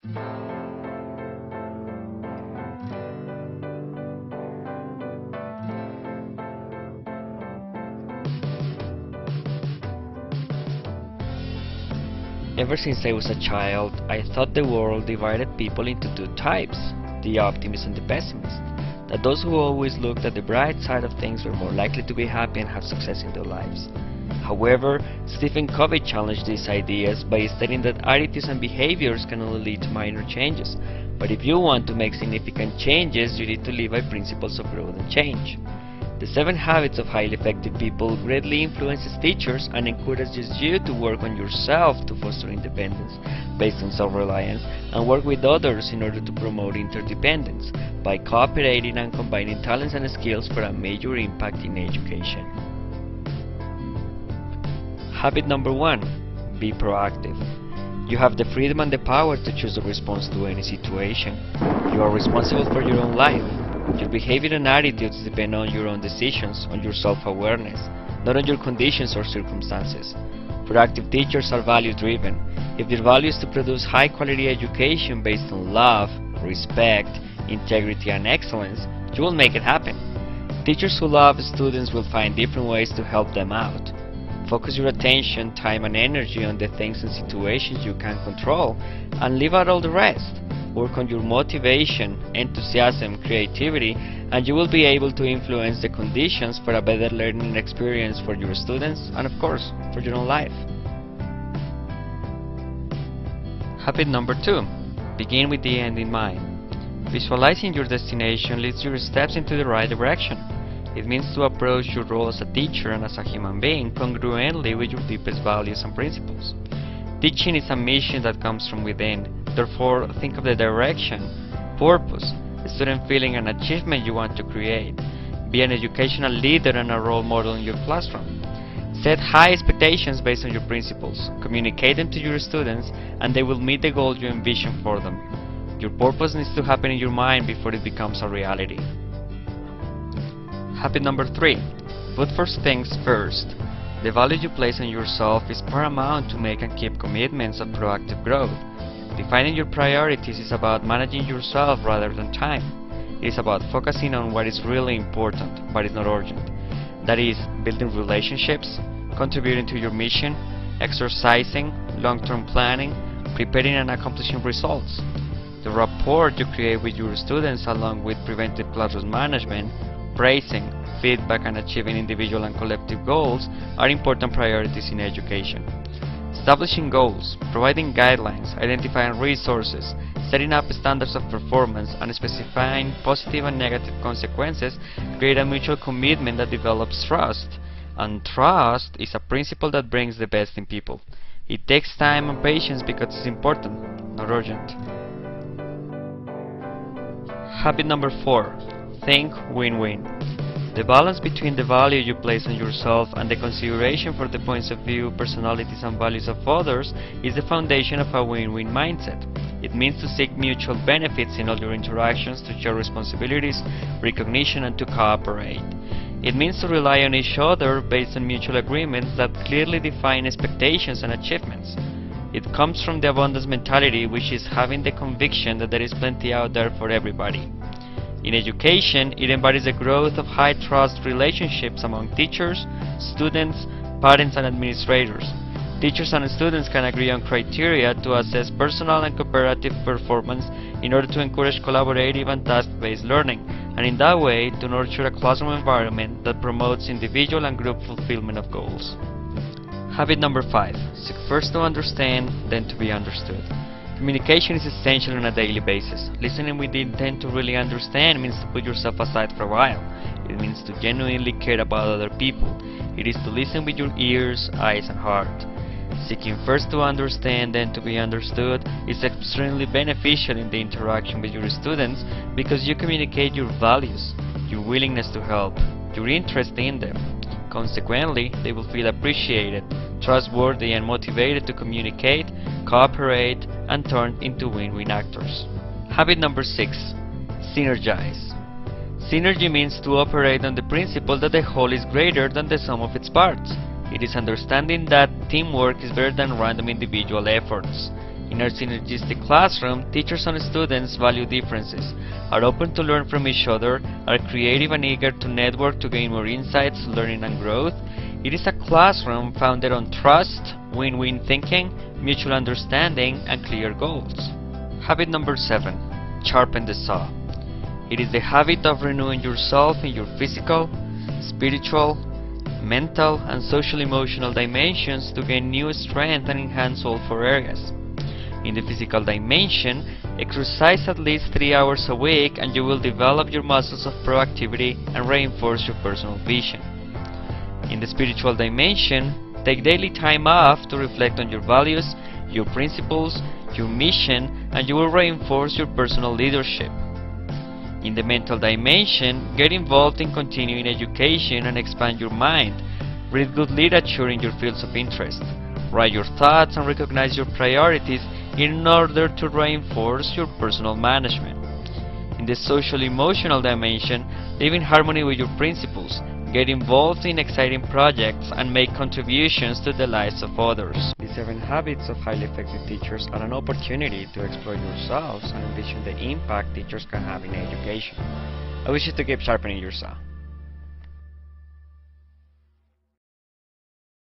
Ever since I was a child, I thought the world divided people into two types, the optimist and the pessimist. That those who always looked at the bright side of things were more likely to be happy and have success in their lives. However, Stephen Covey challenged these ideas by stating that attitudes and behaviors can only lead to minor changes, but if you want to make significant changes, you need to live by principles of growth and change. The 7 Habits of Highly Effective People greatly influences teachers and encourages you to work on yourself to foster independence based on self-reliance and work with others in order to promote interdependence by cooperating and combining talents and skills for a major impact in education. Habit number 1. Be proactive. You have the freedom and the power to choose a response to any situation. You are responsible for your own life. Your behavior and attitudes depend on your own decisions, on your self-awareness, not on your conditions or circumstances. Proactive teachers are value-driven. If their value is to produce high-quality education based on love, respect, integrity, and excellence, you will make it happen. Teachers who love students will find different ways to help them out. Focus your attention, time, and energy on the things and situations you can control, and leave out all the rest. Work on your motivation, enthusiasm, creativity, and you will be able to influence the conditions for a better learning experience for your students and, of course, for your own life. Habit number 2. Begin with the end in mind. Visualizing your destination leads your steps into the right direction. It means to approach your role as a teacher and as a human being congruently with your deepest values and principles. Teaching is a mission that comes from within. Therefore, think of the direction, purpose, student feeling, and achievement you want to create. Be an educational leader and a role model in your classroom. Set high expectations based on your principles. Communicate them to your students, and they will meet the goal you envision for them. Your purpose needs to happen in your mind before it becomes a reality. Habit number 3. Put first things first. The value you place on yourself is paramount to make and keep commitments of proactive growth. Defining your priorities is about managing yourself rather than time. It is about focusing on what is really important, but is not urgent. That is, building relationships, contributing to your mission, exercising, long-term planning, preparing and accomplishing results. The rapport you create with your students, along with preventive classroom management, praising, feedback, and achieving individual and collective goals are important priorities in education. Establishing goals, providing guidelines, identifying resources, setting up standards of performance, and specifying positive and negative consequences create a mutual commitment that develops trust. And trust is a principle that brings the best in people. It takes time and patience because it's important, not urgent. Habit number 4. Think win-win. The balance between the value you place on yourself and the consideration for the points of view, personalities, and values of others is the foundation of a win-win mindset. It means to seek mutual benefits in all your interactions, to share responsibilities, recognition, and to cooperate. It means to rely on each other based on mutual agreements that clearly define expectations and achievements. It comes from the abundance mentality, which is having the conviction that there is plenty out there for everybody. In education, it embodies the growth of high-trust relationships among teachers, students, parents, and administrators. Teachers and students can agree on criteria to assess personal and cooperative performance in order to encourage collaborative and task-based learning, and in that way to nurture a classroom environment that promotes individual and group fulfillment of goals. Habit number 5. Seek first to understand, then to be understood. Communication is essential on a daily basis. Listening with the intent to really understand means to put yourself aside for a while. It means to genuinely care about other people. It is to listen with your ears, eyes, and heart. Seeking first to understand, then to be understood is extremely beneficial in the interaction with your students because you communicate your values, your willingness to help, your interest in them. Consequently, they will feel appreciated, trustworthy, and motivated to communicate, cooperate, and turn into win-win actors. Habit number 6. Synergize. Synergy means to operate on the principle that the whole is greater than the sum of its parts. It is understanding that teamwork is better than random individual efforts. In our synergistic classroom, teachers and students value differences, are open to learn from each other, are creative and eager to network to gain more insights, learning and growth. It is a classroom founded on trust, win-win thinking, mutual understanding, and clear goals. Habit number 7. Sharpen the saw. It is the habit of renewing yourself in your physical, spiritual, mental, and social-emotional dimensions to gain new strength and enhance all 4 areas. In the physical dimension, exercise at least 3 hours a week and you will develop your muscles of proactivity and reinforce your personal vision. In the spiritual dimension, take daily time off to reflect on your values, your principles, your mission, and you will reinforce your personal leadership. In the mental dimension, get involved in continuing education and expand your mind. Read good literature in your fields of interest. Write your thoughts and recognize your priorities in order to reinforce your personal management. In the social-emotional dimension, live in harmony with your principles. Get involved in exciting projects and make contributions to the lives of others. The 7 habits of highly effective teachers are an opportunity to explore yourselves and envision the impact teachers can have in education. I wish you to keep sharpening your saw.